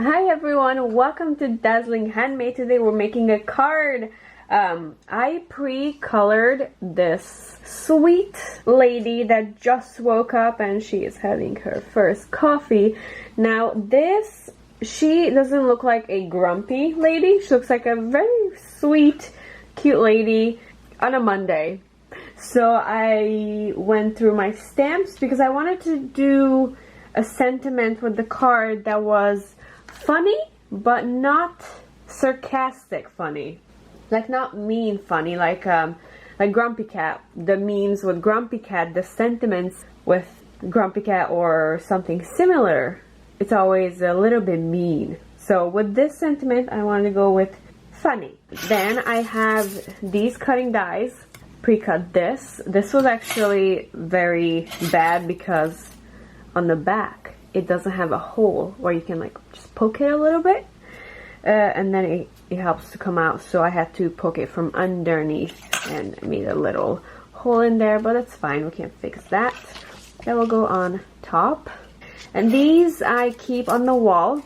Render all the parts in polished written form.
Hi everyone, welcome to Dazzling Handmade. Today we're making a card. I pre-colored this sweet lady that just woke up and she is having her first coffee. Now she doesn't look like a grumpy lady. She looks like a very sweet, cute lady on a Monday. So I went through my stamps because I wanted to do a sentiment with the card that was funny, but not sarcastic funny. Like not mean funny, like Grumpy Cat. The memes with Grumpy Cat, the sentiments with Grumpy Cat or something similar, it's always a little bit mean. So with this sentiment, I wanted to go with funny. Then I have these cutting dies, pre-cut this. This was actually very bad because on the back, it doesn't have a hole where you can like just poke it a little bit and then it helps to come out, so I had to poke it from underneath and made a little hole in there, but that's fine, we can fix that. That will go on top. And these I keep on the wall.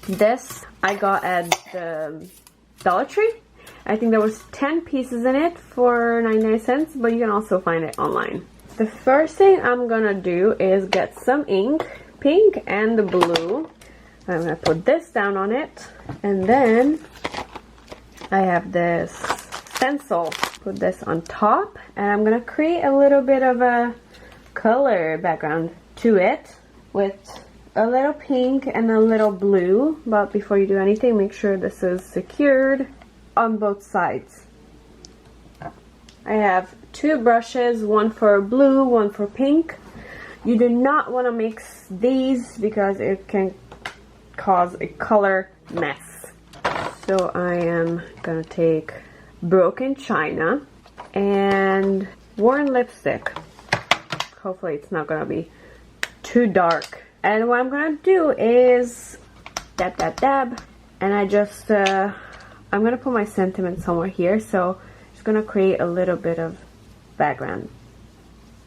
This I got at the Dollar Tree. I think there was 10 pieces in it for 99 cents, but you can also find it online. The first thing I'm gonna do is get some ink, pink and the blue. I'm gonna put this down on it, and then I have this stencil. Put this on top, and I'm gonna create a little bit of a color background to it with a little pink and a little blue. But before you do anything, make sure this is secured on both sides. I have two brushes, one for blue, one for pink. You do not want to mix these because it can cause a color mess. So I am gonna take broken china and worn lipstick. Hopefully it's not gonna be too dark. And what I'm gonna do is dab, dab, dab, and I just I'm gonna put my sentiment somewhere here, so just gonna create a little bit of background,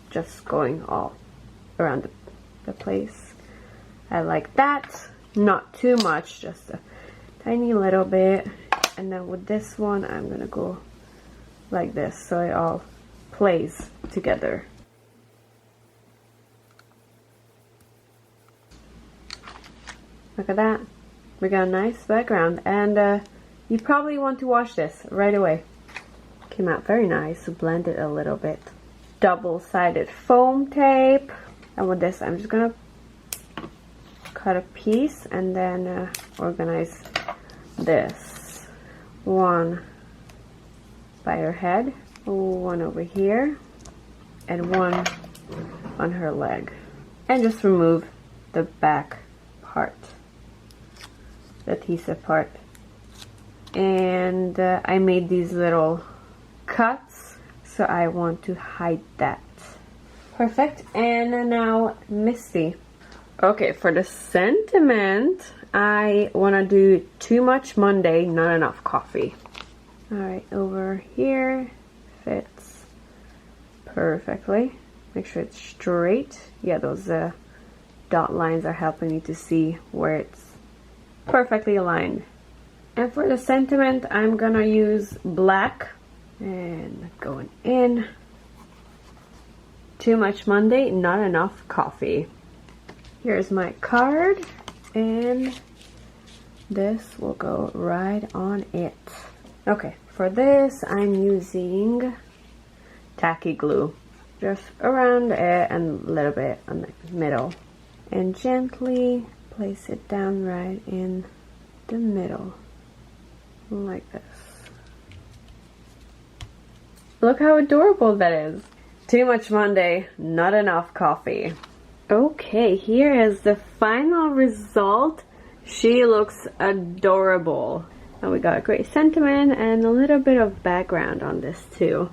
just going all around the place. I like that. Not too much, just a tiny little bit. And then with this one, I'm gonna go like this, so it all plays together. Look at that. We got a nice background, and you probably want to wash this right away. Came out very nice. Blend it a little bit. Double-sided foam tape. And with this, I'm just gonna cut a piece and then organize this. One by her head, one over here, and one on her leg. And just remove the back part, the adhesive part. And I made these little cuts, so I want to hide that. Perfect. And now Misty. Okay, for the sentiment, I want to do too much Monday, not enough coffee. Alright, over here fits perfectly. Make sure it's straight. Yeah, those dot lines are helping me to see where it's perfectly aligned. And for the sentiment, I'm gonna use black and going in. Too much Monday, not enough coffee. Here's my card, and this will go right on it. Okay, for this I'm using tacky glue, just around it and a little bit on the middle, and gently place it down right in the middle, like this. Look how adorable that is. Too much Monday, not enough coffee. Okay, here is the final result. She looks adorable. And we got a great sentiment and a little bit of background on this too.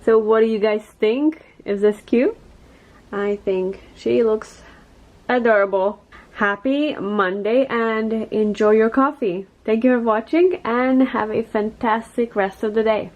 So what do you guys think? Is this cute? I think she looks adorable. Happy Monday and enjoy your coffee. Thank you for watching and have a fantastic rest of the day.